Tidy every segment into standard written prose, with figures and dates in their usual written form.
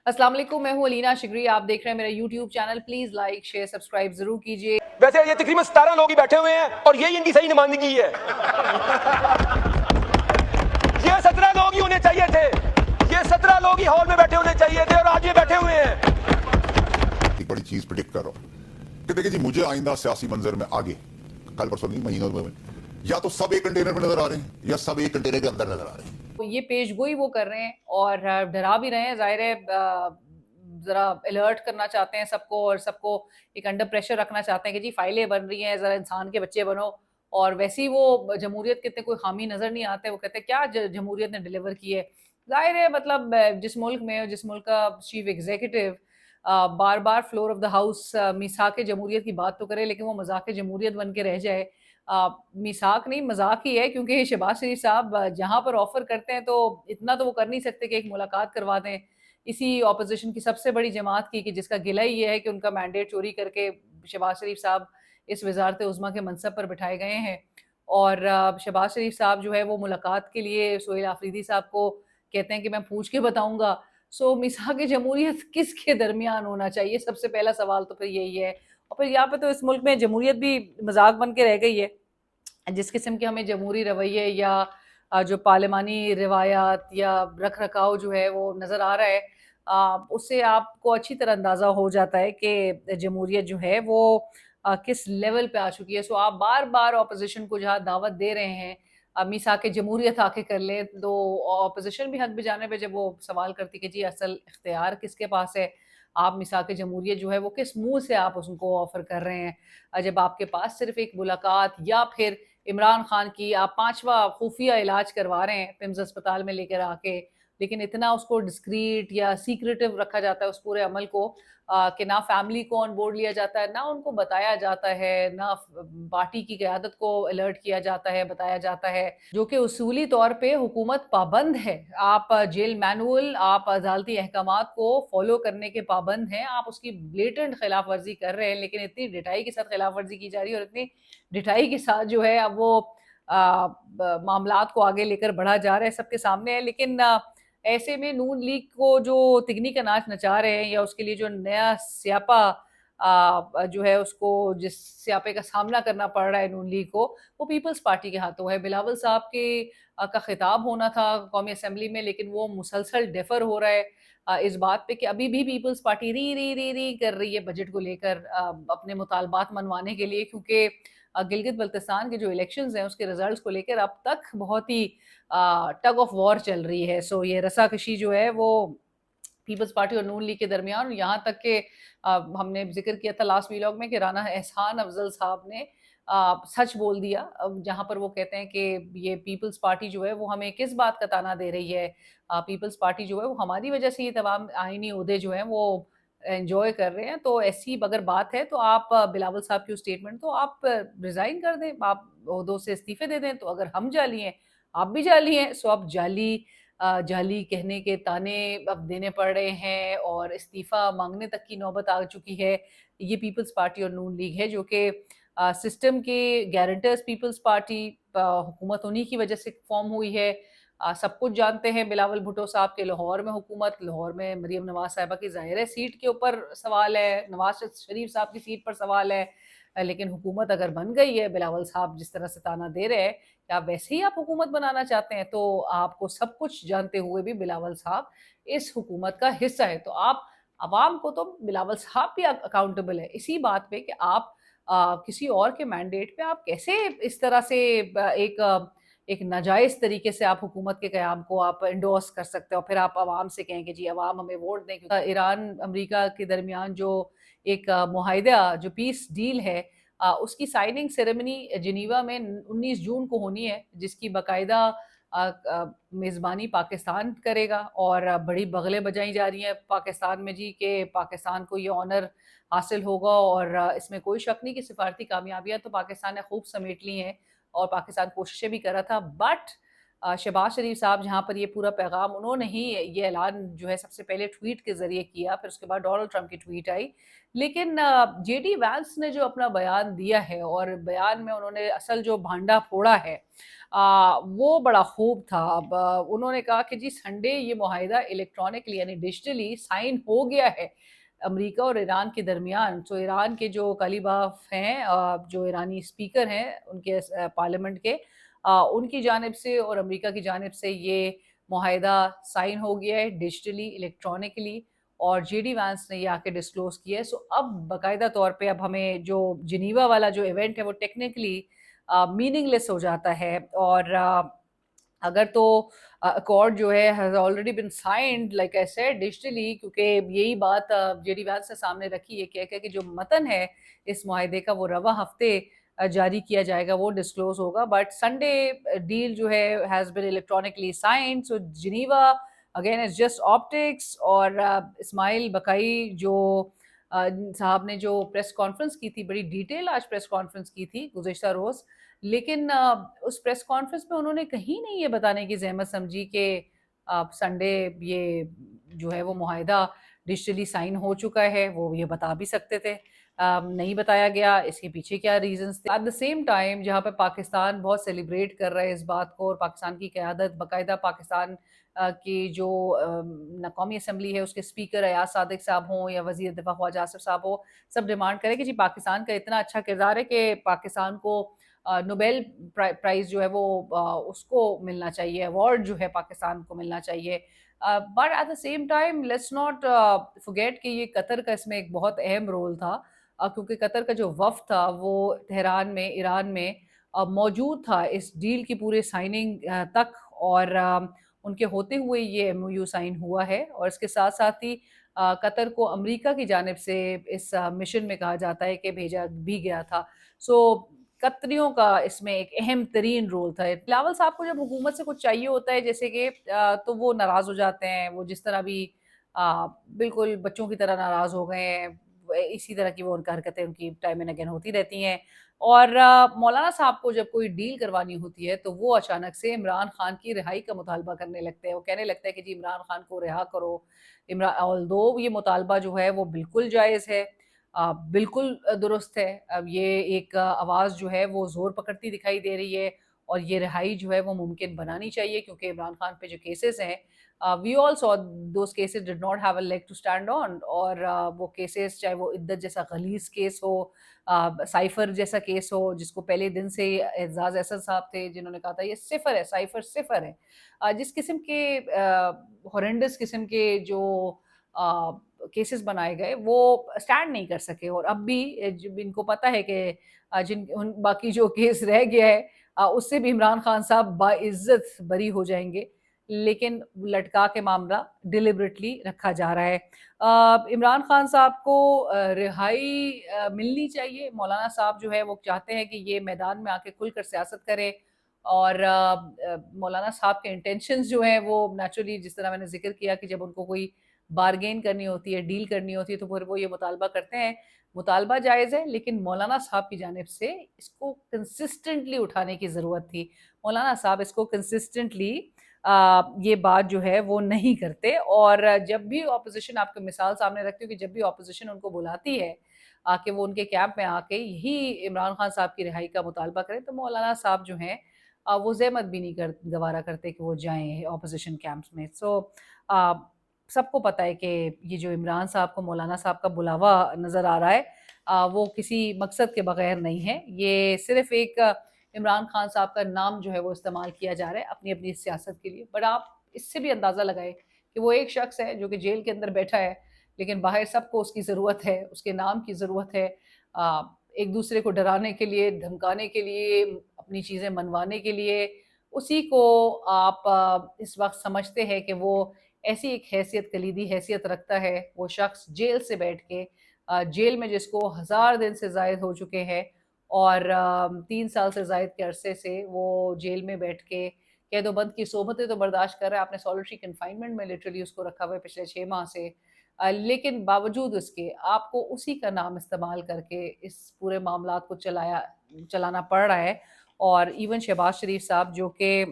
अस्सलाम वालेकुम, मैं हूँ अलीना शिगरी। आप देख रहे हैं मेरा YouTube channel. Please like share subscribe जरूर कीजिए। वैसे ये तकरीबन 17 लोग ही बैठे हुए हैं और यही इनकी सही नुमाइंदगी है। ये 17 लोग ही होने चाहिए थे, ये 17 लोग ही हॉल में बैठे होने चाहिए थे और आज ये बैठे हुए हैं। एक बड़ी चीज प्रिडिक्ट कर रहा हूं कि देखिए जी, मुझे आइंदा सियासी मंजर में आगे कल परसों नहीं महीनों में या तो सब एक कंटेनर में नजर आ रहे हैं या सब एक कंटेनर के अंदर नजर आ रहे हैं। तो ये पेश गोई वो कर रहे हैं और डरा भी रहे हैं। जाहिर है जरा अलर्ट करना चाहते हैं सबको और सबको एक अंडर प्रेशर रखना चाहते हैं कि जी फाइलें बन रही हैं, जरा इंसान के बच्चे बनो। और वैसे ही वो जमहूरियत के इतने कोई खामी नजर नहीं आते। वो कहते हैं क्या जमहूरियत ने डिलीवर की है। जाहिर है मतलब जिस मुल्क में, जिस मुल्क का चीफ एग्जीक्यूटिव बार बार फ्लोर ऑफ द हाउस मिसाक जमहूरियत की बात तो करे, लेकिन वो मजाक जमहूरियत बन के रह जाए। मिसाक नहीं, मजाक ही है, क्योंकि शहबाज शरीफ साहब जहाँ पर ऑफर करते हैं तो इतना तो वो कर नहीं सकते कि एक मुलाकात करवा दें इसी ऑपोजिशन की सबसे बड़ी जमात की, कि जिसका गिला ही ये है कि उनका मैंडेट चोरी करके शहबाज शरीफ साहब इस वजारत उज़्मा के मनसब पर बिठाए गए हैं। और शहबाज शरीफ साहब जो है वो मुलाकात के लिए सोहेल आफरीदी साहब को कहते हैं कि मैं पूछ के बताऊंगा। सो मिसाक जमहूरियत किसके दरमियान होना चाहिए, सबसे पहला सवाल तो फिर यही है। और फिर यहाँ पे तो इस मुल्क में जमहूरियत भी मजाक बन के रह गई है। जिस किस्म के हमें जमहूरी रवैये या जो पार्लिमानी रिवायात या रख रखाव जो है वो नज़र आ रहा है, उससे आपको अच्छी तरह अंदाज़ा हो जाता है कि जमहूरियत जो है वो किस लेवल पे आ चुकी है। सो आप बार बार अपोजिशन को जहाँ दावत दे रहे हैं मीसाक जमहूरियत आके कर ले, तो अपोजिशन भी हक बजाने पे जब वो सवाल करती कि जी असल इख्तियार किसके पास है, आप मिसाक जमहूरियत जो है वो किस मुंह से आप उसको ऑफर कर रहे हैं, जब आपके पास सिर्फ एक मुलाकात या फिर इमरान खान की आप 5वां खुफिया इलाज करवा रहे हैं पिम्स अस्पताल में लेकर आके, लेकिन इतना उसको डिस्क्रीट या सीक्रेटिव रखा जाता है उस पूरे अमल को कि ना फैमिली को ऑन बोर्ड लिया जाता है, ना उनको बताया जाता है, ना पार्टी की क़यादत को अलर्ट किया जाता है, बताया जाता है, जो कि उसूली तौर पे हुकूमत पाबंद है। आप जेल मैनुअल, आप अदालती अहकामात को फॉलो करने के पाबंद हैं, आप उसकी ब्लेटेंट खिलाफ वर्जी कर रहे हैं, लेकिन इतनी डिटाई के साथ खिलाफ वर्जी की जा रही है और इतनी डिटाई के साथ जो है अब वो मामलात को आगे लेकर बढ़ा जा रहा है, सबके सामने है। लेकिन ऐसे में नून लीग को जो तिगनी का नाच नचा रहे हैं या उसके लिए जो नया स्यापा जो है उसको जिस स्यापे का सामना करना पड़ रहा है नून लीग को, वो पीपल्स पार्टी के हाथों है। बिलावल साहब के का खिताब होना था कौमी असम्बली में, लेकिन वो मुसलसल डेफर हो रहा है इस बात पे कि अभी भी पीपल्स पार्टी री री री री कर रही है बजट को लेकर अपने मुतालबात मनवाने के लिए, क्योंकि गिलगित बल्तिस्तान के जो इलेक्शंस हैं उसके रिजल्ट्स को लेकर अब तक बहुत ही टग ऑफ वॉर चल रही है। सो ये रसाकशी जो है वो पीपल्स पार्टी और नून लीग के दरमियान, यहाँ तक के हमने जिक्र किया था लास्ट वीलॉग में कि राना एहसान अफजल साहब ने सच बोल दिया, जहाँ पर वो कहते हैं कि ये पीपल्स पार्टी जो है वो हमें किस बात का ताना दे रही है, पीपल्स पार्टी जो है वो हमारी वजह से ये तमाम आइनी ओहदे जो हैं वो एंजॉय कर रहे हैं। तो ऐसी अगर बात है तो आप बिलावल साहब की स्टेटमेंट तो आप रिजाइन कर दें, आप ओहदों से इस्तीफे दे दें। तो अगर हम जाली हैं, आप भी जाली हैं, सो अब जाली कहने के ताने अब देने पड़ रहे हैं और इस्तीफा मांगने तक की नौबत आ चुकी है। ये पीपल्स पार्टी और नून लीग है जो कि सिस्टम के गारंटर्स पीपल्स पार्टी हुकूमत उन्हीं की वजह से फॉर्म हुई है। सब कुछ जानते हैं बिलावल भुट्टो साहब के लाहौर में हुकूमत, लाहौर में मरीम नवाज साहिबा की ज़ाहिर है सीट के ऊपर सवाल है, नवाज शरीफ साहब की सीट पर सवाल है, लेकिन हुकूमत अगर बन गई है, बिलावल साहब जिस तरह से ताना दे रहे हैं कि आप वैसे ही आप हुकूमत बनाना चाहते हैं, तो आपको सब कुछ जानते हुए भी बिलावल साहब इस हुकूमत का हिस्सा है। तो आप अवाम को तो बिलावल साहब भी अकाउंटेबल है इसी बात पे कि आप किसी और के मैंडेट पे आप कैसे इस तरह से एक नाजायज़ तरीके से आप हुकूमत के क़याम को आप एंडोर्स कर सकते हो, फिर आप आवाम से कहें कि जी आवाम हमें वोट दें। क्योंकि ईरान अमेरिका के दरमियान जो एक मुआहिदा जो पीस डील है, उसकी साइनिंग सेरेमनी जिनीवा में 19 जून को होनी है, जिसकी बाकायदा मेज़बानी पाकिस्तान करेगा और बड़ी बगलें बजाई जा रही हैं पाकिस्तान में जी कि पाकिस्तान को ये ऑनर हासिल होगा। और इसमें कोई शक नहीं कि सिफारती कामयाबियाँ तो पाकिस्तान ने खूब समेट ली हैं और पाकिस्तान कोशिशें भी कर रहा था, बट शहबाज शरीफ साहब जहाँ पर ये पूरा पैगाम उन्होंने ही ये ऐलान जो है सबसे पहले ट्वीट के ज़रिए किया, फिर उसके बाद डोनाल्ड ट्रंप की ट्वीट आई। लेकिन जेडी वैंस ने जो अपना बयान दिया है और बयान में उन्होंने असल जो भांडा फोड़ा है वो बड़ा खूब था। अब उन्होंने कहा कि जी संडे ये मुआहिदा इलेक्ट्रॉनिकली यानी डिजिटली साइन हो गया है अमेरिका और ईरान के दरमियान। तो ईरान के जो कालीबाफ हैं जो ईरानी स्पीकर हैं उनके पार्लियामेंट के उनकी जानिब से और अमेरिका की जानिब से ये मुआहिदा साइन हो गया है डिजिटली इलेक्ट्रॉनिकली और जेडी वैंस ने ये आके डिस्क्लोज किया है। सो अब बाकायदा तौर पे अब हमें जो जिनीवा वाला जो इवेंट है वो टेक्निकली मीनिंगलेस हो जाता है और अगर तो अकॉर्ड जो है has already been signed like I said digitally, क्योंकि यही बात जेडी वैंस ने सामने रखी है कह कि जो मतन है इस मुआहिदे का वो रवा हफ्ते जारी किया जाएगा, वो डिस्क्लोज होगा। बट संडे डील जो है has been electronically signed, so Geneva again is just optics. और इस्माइल बकाई जो साहब ने जो प्रेस कॉन्फ्रेंस की थी, बड़ी डिटेल आज प्रेस कॉन्फ्रेंस की थी गुज़िश्ता रोज़, लेकिन उस प्रेस कॉन्फ्रेंस में उन्होंने कहीं नहीं ये बताने की ज़हमत समझी कि संडे ये जो है वो मुआहिदा डिजिटली साइन हो चुका है, वो ये बता भी सकते थे। नहीं बताया गया, इसके पीछे क्या रीजंस थे। एट द सेम टाइम जहाँ पे पाकिस्तान बहुत सेलिब्रेट कर रहा है इस बात को और पाकिस्तान की क़यादत बाकायदा पाकिस्तान की जो कौमी असम्बली है उसके स्पीकर अयाज सादिक साहब हों या वज़ीर दिफा ख्वाजा आसिफ साहब हो, सब डिमांड करें कि जी पाकिस्तान का इतना अच्छा किरदार है कि पाकिस्तान को नोबेल प्राइज़ जो है वो उसको मिलना चाहिए, अवार्ड जो है पाकिस्तान को मिलना चाहिए। But at the same time let's not forget कि ये कतर का इसमें एक बहुत अहम रोल था, क्योंकि कतर का जो वफ़द था वो तेहरान में ईरान में मौजूद था इस डील की पूरे साइनिंग तक और उनके होते हुए ये एमओयू साइन हुआ है। और इसके साथ साथ ही कतर को अमेरिका की जानिब से इस मिशन में कहा जाता है कि भेजा भी गया था। सो कतरियों का इसमें एक अहम तरीन रोल था। बिलावल साहब को जब हुकूमत से कुछ चाहिए होता है जैसे कि तो वो नाराज़ हो जाते हैं, वो जिस तरह भी बिल्कुल बच्चों की तरह नाराज़ हो गए हैं, इसी तरह की वो उनकी हरकतें उनकी टाइम एंड अगेन होती रहती हैं। और मौलाना साहब को जब कोई डील करवानी होती है तो वो अचानक से इमरान खान की रिहाई का मुतालबा करने लगते हैं। वो कहने लगता है कि जी इमरान खान को रिहा करो। ऑल्दो ये मुतालबा जो है वो बिल्कुल जायज़ है, बिल्कुल दुरुस्त है। अब ये एक आवाज़ जो है वो ज़ोर पकड़ती दिखाई दे रही है और ये रिहाई जो है वो मुमकिन बनानी चाहिए, क्योंकि इमरान खान पे जो केसेस हैं we all saw those cases did not have a leg to stand on. और वो केसेस चाहे वो इद्दत जैसा गलीज़ केस हो, साइफर जैसा केस हो जिसको पहले दिन से एजाज अहसन साहब थे जिन्होंने कहा था ये सिफर है, साइफर सिफर है। जिस किस्म के हॉरेंडस किस्म के जो केसेस बनाए गए वो स्टैंड नहीं कर सके। और अब भी जब इनको पता है कि जिन बाकी जो केस रह गया है उससे भी इमरान खान साहब बाइज्जत बरी हो जाएंगे, लेकिन लटका के मामला डिलिबरेटली रखा जा रहा है। इमरान खान साहब को रिहाई मिलनी चाहिए। मौलाना साहब जो है वो चाहते हैं कि ये मैदान में आके खुलकर सियासत करें और मौलाना साहब के इंटेंशंस जो हैं वो नेचुरली जिस तरह मैंने जिक्र किया कि जब उनको कोई बारगेन करनी होती है, डील करनी होती है, तो फिर वो ये मुतालबा करते हैं। मुतालबा जायज़ है, लेकिन मौलाना साहब की जानिब से इसको कंसिस्टेंटली उठाने की ज़रूरत थी। मौलाना साहब इसको कंसिस्टेंटली ये बात जो है वो नहीं करते। और जब भी ऑपोजिशन, आपको मिसाल सामने रखती हूँ कि जब भी ऑपोजिशन उनको बुलाती है कि वो उनके कैंप में आके यही इमरान खान साहब की रिहाई का मुतालबा करें, तो मौलाना साहब जो हैं वो ज़हमत भी नहीं गवारा करते कि वो जाएँ ऑपोजिशन कैंप्स में। सो सबको पता है कि ये जो इमरान साहब को मौलाना साहब का बुलावा नज़र आ रहा है वो किसी मकसद के बगैर नहीं है। ये सिर्फ़ एक इमरान खान साहब का नाम जो है वो इस्तेमाल किया जा रहा है अपनी अपनी सियासत के लिए। बट आप इससे भी अंदाज़ा लगाएं कि वो एक शख्स है जो कि जेल के अंदर बैठा है, लेकिन बाहर सबको उसकी ज़रूरत है, उसके नाम की ज़रूरत है, एक दूसरे को डराने के लिए, धमकाने के लिए, अपनी चीज़ें मनवाने के लिए। उसी को आप इस वक्त समझते हैं कि वो ऐसी एक हैसियत, कलीदी हैसियत रखता है। वो शख्स जेल से बैठ के जेल में जिसको 1000 दिन से ज़ायद हो चुके हैं और 3 साल से ज़ायद के अरसे से वो जेल में बैठ के कैद-ओ-बंद की सोबतें तो बर्दाश्त कर रहा है। आपने सॉलिटरी कन्फाइनमेंट में लिटरली उसको रखा हुआ है पिछले 6 माह से। लेकिन बावजूद उसके आपको उसी का नाम इस्तेमाल करके इस पूरे मामलात को चलाना पड़ रहा है। और इवन शहबाज शरीफ साहब जो कि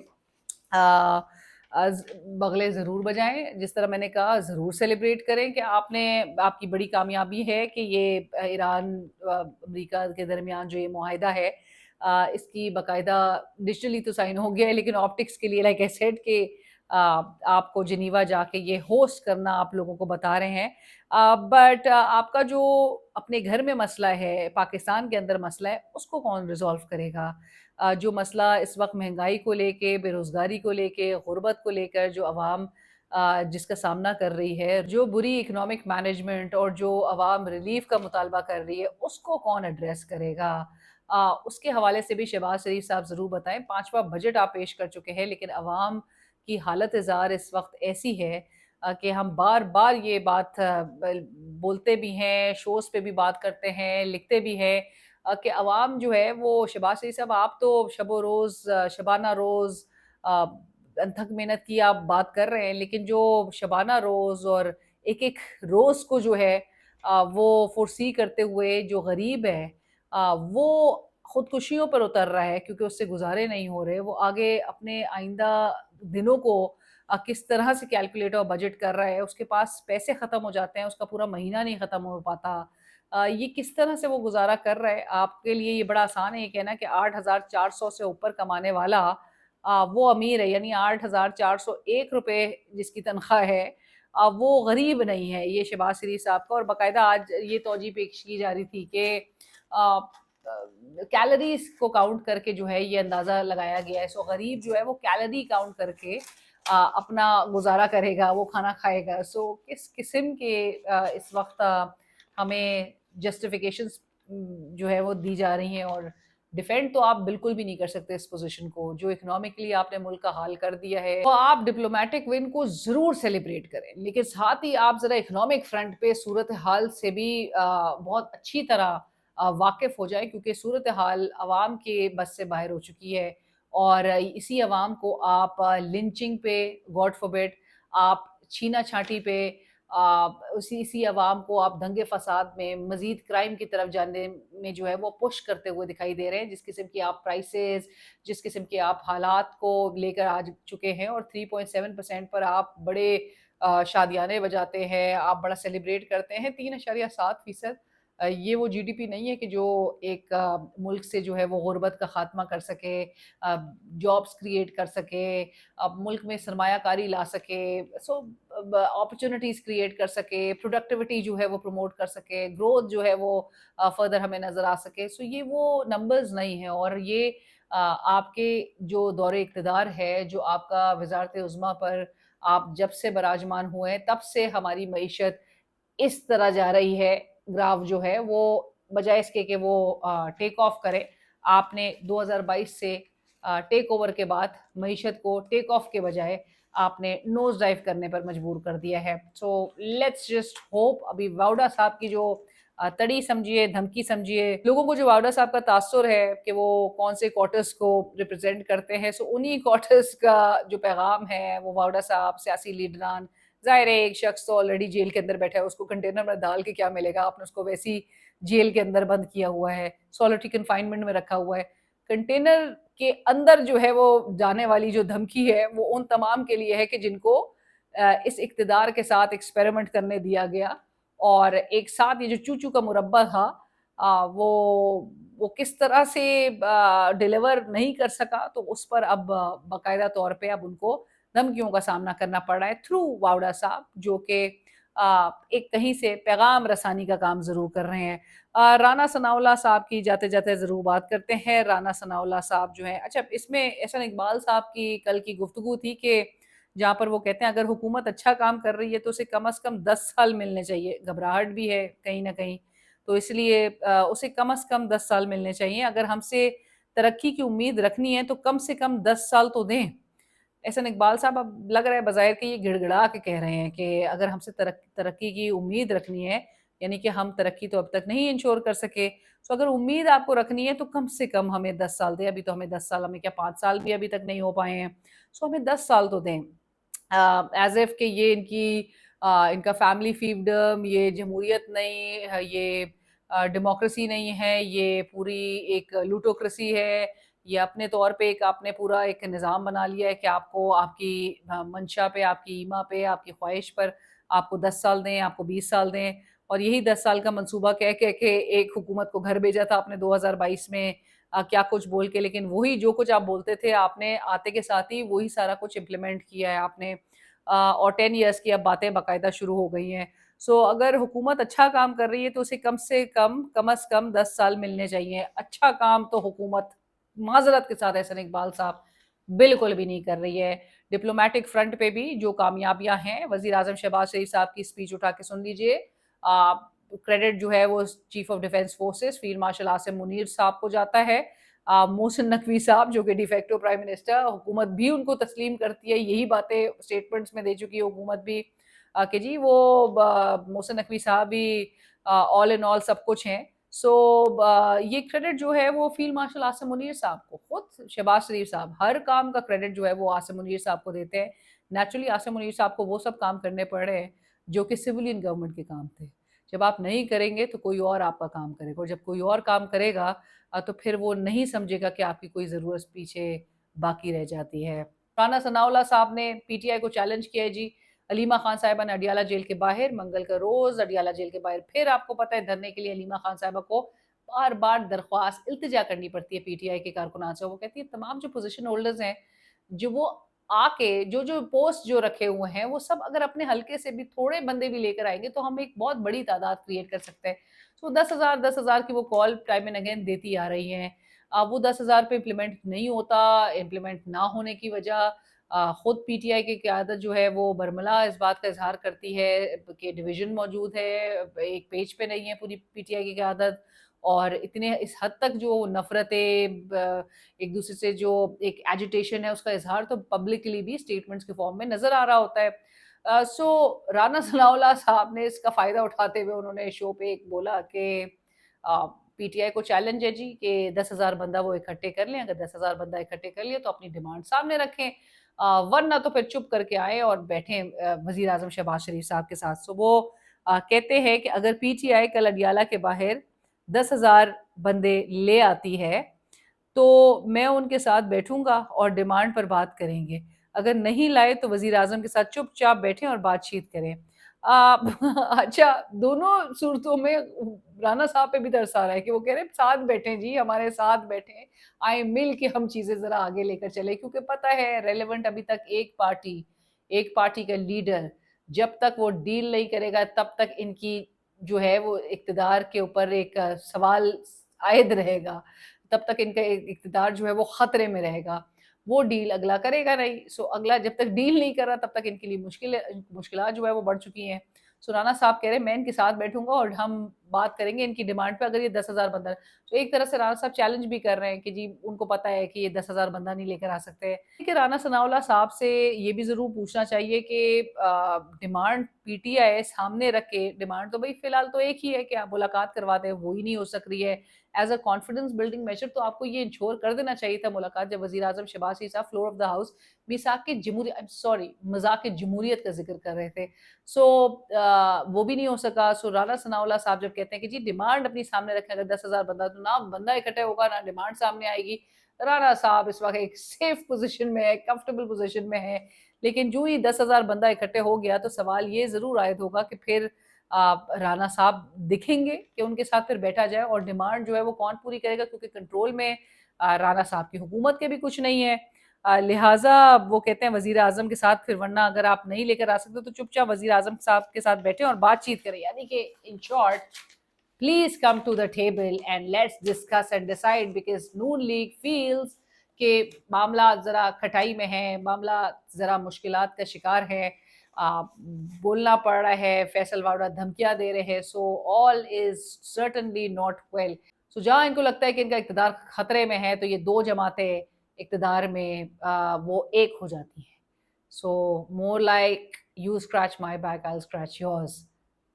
بغلے ضرور بجائیں، جس طرح میں نے کہا ضرور سیلیبریٹ کریں کہ آپ کی بڑی کامیابی ہے کہ یہ ایران امریکہ کے درمیان جو یہ معاہدہ ہے اس کی باقاعدہ ڈیجیٹلی تو سائن ہو گیا ہے، لیکن آپٹکس کے لیے لائک اے سیڈ کہ آپ کو جنیوا جا کے یہ ہوسٹ کرنا آپ لوگوں کو بتا رہے ہیں. بٹ آپ کا جو اپنے گھر میں مسئلہ ہے، پاکستان کے اندر مسئلہ ہے، اس کو کون ریزالو کرے گا؟ جو مسئلہ اس وقت مہنگائی کو لے کے، بے روزگاری کو لے کے، غربت کو لے کر جو عوام جس کا سامنا کر رہی ہے، جو بری اکنامک مینجمنٹ اور جو عوام ریلیف کا مطالبہ کر رہی ہے، اس کو کون ایڈریس کرے گا؟ اس کے حوالے سے بھی شہباز شریف صاحب ضرور بتائیں. 5واں بجٹ آپ پیش کر چکے ہیں، لیکن عوام کی حالت زار اس وقت ایسی ہے کہ ہم بار بار یہ بات بولتے بھی ہیں، شوز پہ بھی بات کرتے ہیں، لکھتے بھی ہیں کہ عوام جو ہے وہ شہباز شریف صاحب آپ تو شب و روز شبانہ روز انتھک محنت کی آپ بات کر رہے ہیں، لیکن جو شبانہ روز اور ایک ایک روز کو جو ہے وہ فورسی کرتے ہوئے جو غریب ہے وہ خودکشیوں پر اتر رہا ہے کیونکہ اس سے گزارے نہیں ہو رہے، وہ آگے اپنے آئندہ دنوں کو کس طرح سے کیلکولیٹ اور بجٹ کر رہا ہے، اس کے پاس پیسے ختم ہو جاتے ہیں، اس کا پورا مہینہ نہیں ختم ہو پاتا. یہ کس طرح سے وہ گزارا کر رہا ہے؟ آپ کے لیے یہ بڑا آسان ہے یہ کہنا کہ 8,400 سے اوپر کمانے والا وہ امیر ہے، یعنی 8,401 روپے جس کی تنخواہ ہے وہ غریب نہیں ہے. یہ شہباز شریف صاحب کا، اور باقاعدہ آج یہ توجہ پیش کی جا رہی تھی کہ کیلریز کو کاؤنٹ کر کے جو ہے یہ اندازہ لگایا گیا ہے. سو غریب جو ہے وہ کیلری کاؤنٹ کر کے اپنا گزارا کرے گا، وہ کھانا کھائے گا. سو کس قسم کے اس وقت ہمیں جسٹیفیکیشنز جو ہے وہ دی جا رہی ہیں، اور ڈیفینڈ تو آپ بالکل بھی نہیں کر سکتے اس پوزیشن کو جو اکنامکلی آپ نے ملک کا حال کر دیا ہے. تو آپ ڈپلومیٹک ون کو ضرور سیلیبریٹ کریں، لیکن ساتھ ہی آپ ذرا اکنامک فرنٹ پہ صورتحال سے بھی بہت اچھی طرح واقف ہو جائیں، کیونکہ صورتحال عوام کے بس سے باہر ہو چکی ہے، اور اسی عوام کو آپ لنچنگ پہ، گاڈ فوربڈ آپ چھینا چھانٹی پہ، اسی عوام کو آپ دنگے فساد میں، مزید کرائم کی طرف جانے میں جو ہے وہ پش کرتے ہوئے دکھائی دے رہے ہیں. جس قسم کی آپ پرائسز، جس قسم کے آپ حالات کو لے کر آ چکے ہیں، اور 3.7% پر آپ بڑے شادیانے بجاتے ہیں، آپ بڑا سیلیبریٹ کرتے ہیں. 3.7% یہ وہ جی ڈی پی نہیں ہے کہ جو ایک ملک سے جو ہے وہ غربت کا خاتمہ کر سکے، جابس کریٹ کر سکے، ملک میں سرمایہ کاری لا سکے، سو اپرچونٹیز کریٹ کر سکے، پروڈکٹیوٹی جو ہے وہ پروموٹ کر سکے، گروتھ جو ہے وہ فردر ہمیں نظر آ سکے. سو یہ وہ نمبرز نہیں ہیں، اور یہ آپ کے جو دور اقتدار ہے، جو آپ کا وزارت عظمیٰ پر آپ جب سے براجمان ہوئے ہیں تب سے ہماری معیشت اس طرح جا رہی ہے. گراف جو ہے وہ بجائے اس کے کہ وہ ٹیک آف کرے، آپ نے 2022 سے ٹیک اوور کے بعد معیشت کو ٹیک آف کے بجائے آپ نے نوز ڈائیو کرنے پر مجبور کر دیا ہے. So let's just hope. ابھی واؤڈا صاحب کی جو تڑی سمجھیے، دھمکی سمجھیے، لوگوں کو جو واؤڈا صاحب کا تاثر ہے کہ وہ کون سے کوارٹرز کو ریپرزینٹ کرتے ہیں، سو انہی کوارٹرز کا جو پیغام ہے وہ واؤڈا صاحب، سیاسی لیڈران، ظاہر ہے ایک شخص تو آلریڈی جیل کے اندر بیٹھا ہے، اس کو کنٹینر میں ڈال کے کیا ملے گا؟ آپ نے اس کو ویسی جیل کے اندر بند کیا ہوا ہے، سولٹری کنفائنمنٹ میں رکھا ہوا ہے. کنٹینر کے اندر جو ہے وہ جانے والی جو دھمکی ہے وہ ان تمام کے لیے ہے کہ جن کو اس اقتدار کے ساتھ ایکسپیریمنٹ کرنے دیا گیا، اور ایک ساتھ یہ جو چوچو کا مربع تھا وہ کس طرح سے ڈیلیور نہیں کر سکا، تو اس پر اب باقاعدہ طور پہ اب ان کو دھمکیوں کا سامنا کرنا پڑ رہا ہے تھرو واؤڈا صاحب، جو کہ ایک کہیں سے پیغام رسانی کا کام ضرور کر رہے ہیں. رانا ثناء اللہ صاحب کی جاتے جاتے ضرور بات کرتے ہیں. رانا ثناء اللہ صاحب جو ہیں، اچھا اس میں احسن اقبال صاحب کی کل کی گفتگو تھی کہ جہاں پر وہ کہتے ہیں اگر حکومت اچھا کام کر رہی ہے تو اسے کم از کم 10 سال ملنے چاہیے. گھبراہٹ بھی ہے کہیں نہ کہیں، تو اس لیے اسے کم از کم 10 سال ملنے چاہیے. اگر ہم سے ترقی کی امید رکھنی ہے تو کم سے کم 10 سال تو دیں. احسن اقبال صاحب اب لگ رہا ہے بظاہر کہ یہ گڑ گڑا کے کہہ رہے ہیں کہ اگر ہم سے ترقی کی امید رکھنی ہے، یعنی کہ ہم ترقی تو اب تک نہیں انشور کر سکے، تو اگر امید آپ کو رکھنی ہے تو کم سے کم ہمیں 10 سال دیں. ابھی تو ہمیں 10 سال، ہمیں کیا 5 سال بھی ابھی تک نہیں ہو پائے ہیں، سو ہمیں 10 سال تو دیں. ایز ایف کہ یہ ان کا فیملی فیوڈم، یہ جمہوریت نہیں، یہ ڈیموکریسی نہیں ہے، یہ پوری ایک لوٹوکریسی ہے، یہ اپنے طور پہ ایک آپ نے پورا ایک نظام بنا لیا ہے کہ آپ کو آپ کی منشا پہ، آپ کی ایما پہ، آپ کی خواہش پر آپ کو 10 سال دیں، آپ کو 20 سال دیں، اور یہی 10 سال کا منصوبہ کہہ کے ایک حکومت کو گھر بھیجا تھا آپ نے 2022 میں کیا کچھ بول کے، لیکن وہی جو کچھ آپ بولتے تھے آپ نے آتے کے ساتھ ہی وہی سارا کچھ امپلیمنٹ کیا ہے آپ نے، اور 10 ایئرس کی اب باتیں باقاعدہ شروع ہو گئی ہیں. سو اگر حکومت اچھا کام کر رہی ہے تو اسے کم سے کم از کم 10 سال ملنے چاہیے. اچھا کام تو حکومت معذرت کے ساتھ احسن اقبال صاحب بالکل بھی نہیں کر رہی ہے. ڈپلومیٹک فرنٹ پہ بھی جو کامیابیاں ہیں، وزیر اعظم شہباز شریف صاحب کی سپیچ اٹھا کے سن لیجئے، کریڈٹ جو ہے وہ chief of defence forces field marshal Asim Munir صاحب کو جاتا ہے. محسن نقوی صاحب جو کہ ڈی فیکٹو پرائم منسٹر، حکومت بھی ان کو تسلیم کرتی ہے، یہی باتیں اسٹیٹمنٹس میں دے چکی ہے حکومت بھی کہ جی وہ محسن نقوی صاحب بھی آل ان آل سب کچھ ہیں. سو یہ کریڈٹ جو ہے وہ فیلڈ مارشل عاصم منیر صاحب کو، خود شہباز شریف صاحب ہر کام کا کریڈٹ جو ہے وہ عاصم منیر صاحب کو دیتے ہیں. نیچرلی عاصم منیر صاحب کو وہ سب کام کرنے پڑ رہے ہیں جو کہ سویلین گورنمنٹ کے کام تھے. جب آپ نہیں کریں گے تو کوئی اور آپ کا کام کرے گا، اور جب کوئی اور کام کرے گا تو پھر وہ نہیں سمجھے گا کہ آپ کی کوئی ضرورت پیچھے باقی رہ جاتی ہے. رانا ثناء اللہ صاحب نے پی ٹی آئی کو چیلنج کیا ہے جی. علیمہ خان صاحبہ نے اڈیالہ جیل کے باہر منگل کا روز اڈیالہ جیل کے باہر پھر آپ کو پتہ ہے دھرنے کے لیے علیمہ خان صاحبہ کو بار بار درخواست التجا کرنی پڑتی ہے پی ٹی آئی کے کارکنان سے. وہ کہتی ہے تمام جو پوزیشن ہولڈرز ہیں جو وہ آ کے جو پوسٹ جو رکھے ہوئے ہیں وہ سب اگر اپنے حلقے سے بھی تھوڑے بندے بھی لے کر آئیں گے تو ہم ایک بہت بڑی تعداد کریٹ کر سکتے ہیں. تو 10,000 کی وہ کال ٹائم اینڈ اگین دیتی آ رہی ہیں. وہ 10,000 پہ امپلیمنٹ نہیں ہوتا. امپلیمنٹ نہ ہونے کی وجہ خود پی ٹی آئی کی قیادت جو ہے وہ برملا اس بات کا اظہار کرتی ہے کہ ڈویژن موجود ہے، ایک پیج پہ نہیں ہے پوری پی ٹی آئی کی قیادت، اور اتنے اس حد تک جو نفرتیں ایک دوسرے سے جو ایک ایجیٹیشن ہے اس کا اظہار تو پبلکلی بھی اسٹیٹمنٹس کے فارم میں نظر آ رہا ہوتا ہے. سو رانا ثناء اللہ صاحب نے اس کا فائدہ اٹھاتے ہوئے انہوں نے شو پہ ایک بولا کہ پی ٹی آئی کو چیلنج ہے جی کہ 10,000 بندہ وہ اکٹھے کر لیں. اگر 10,000 بندہ اکٹھے کر لیے تو اپنی ڈیمانڈ سامنے رکھیں، ورنہ تو پھر چپ کر کے آئیں اور بیٹھیں وزیر اعظم شہباز شریف صاحب کے ساتھ. سو وہ کہتے ہیں کہ اگر پی ٹی آئی کل اڈیالہ کے باہر 10,000 بندے لے آتی ہے تو میں ان کے ساتھ بیٹھوں گا اور ڈیمانڈ پر بات کریں گے. اگر نہیں لائے تو وزیر اعظم کے ساتھ چپ چاپ بیٹھیں اور بات چیت کریں. اچھا دونوں صورتوں میں رانا صاحب پہ بھی ترس آ رہا ہے کہ وہ کہہ رہے ہیں ساتھ بیٹھیں جی، ہمارے ساتھ بیٹھیں، آئیں مل کے ہم چیزیں ذرا آگے لے کر چلیں. کیونکہ پتہ ہے ریلیونٹ ابھی تک ایک پارٹی کا لیڈر جب تک وہ ڈیل نہیں کرے گا تب تک ان کی جو ہے وہ اقتدار کے اوپر ایک سوال عائد رہے گا، تب تک ان کا اقتدار جو ہے وہ خطرے میں رہے گا. وہ ڈیل اگلا کرے گا نہیں. سو اگلا جب تک ڈیل نہیں کر رہا تب تک ان کے لیے مشکلات جو ہے وہ بڑھ چکی ہیں. سو رانا صاحب کہہ رہے ہیں میں ان کے ساتھ بیٹھوں گا اور ہم بات کریں گے ان کی ڈیمانڈ پہ. اگر یہ 10,000 بندہ تو ایک طرح سے رانا صاحب چیلنج بھی کر رہے ہیں کہ جی ان کو پتہ ہے کہ یہ 10,000 بندہ نہیں لے کر آ سکتے. کہ رانا ثناء اللہ صاحب سے یہ بھی ضرور پوچھنا چاہیے کہ ڈیمانڈ پی ٹی آئی سامنے رکھ کے، ڈیمانڈ تو بھائی فی الحال تو ایک ہی ہے کہ آپ ملاقات کروا دیں، وہی نہیں ہو سک رہی ہے. As a confidence building measure تو آپ کو یہ انشور کر دینا چاہیے تھا ملاقات، جب وزیر اعظم شہباز شریف صاحب فلور آف دا ہاؤس مذاق جمہوریت کا ذکر کر رہے تھے. سو وہ بھی نہیں ہو سکا. سو رانا ثناء اللہ صاحب جب کہتے ہیں کہ جی ڈیمانڈ اپنی سامنے رکھیں، اگر 10,000 بندہ تو نہ بندہ اکٹھے ہوگا نہ ڈیمانڈ سامنے آئے گی. رانا صاحب اس وقت ایک سیف پوزیشن میں ہے، کمفرٹیبل پوزیشن میں ہے. لیکن جو ہی 10,000 بندہ اکٹھے ہو گیا تو سوال یہ ضرور عائد ہوگا کہ پھر رانا صاحب دکھیں گے کہ ان کے ساتھ پھر بیٹھا جائے، اور ڈیمانڈ جو ہے وہ کون پوری کرے گا، کیونکہ کنٹرول میں رانا صاحب کی حکومت کے بھی کچھ نہیں ہے. لہٰذا وہ کہتے ہیں وزیر اعظم کے ساتھ پھر ورنہ اگر آپ نہیں لے کر آ سکتے تو چپ چاپ وزیر اعظم صاحب کے ساتھ بیٹھیں اور بات چیت کریں. یعنی کہ in short please come to the table and let's discuss and decide, because Noon League feels کہ معاملہ ذرا کھٹائی میں ہے، معاملہ ذرا مشکلات کا شکار ہے، بولنا پڑ رہا ہے، فیصل واوڈا دھمکیاں دے رہے ہیں. سو آل از سرٹنلی ناٹ ویل. سو جہاں ان کو لگتا ہے کہ ان کا اقتدار خطرے میں ہے تو یہ دو جماعتیں اقتدار میں وہ ایک ہو جاتی ہیں. So more like you scratch my back I scratch yours.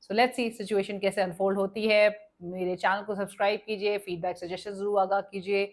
So let's see situation کیسے انفولڈ ہوتی ہے. میرے چینل کو سبسکرائب کیجیے، فیڈ بیک سجیشن ضرور آگاہ کیجیے.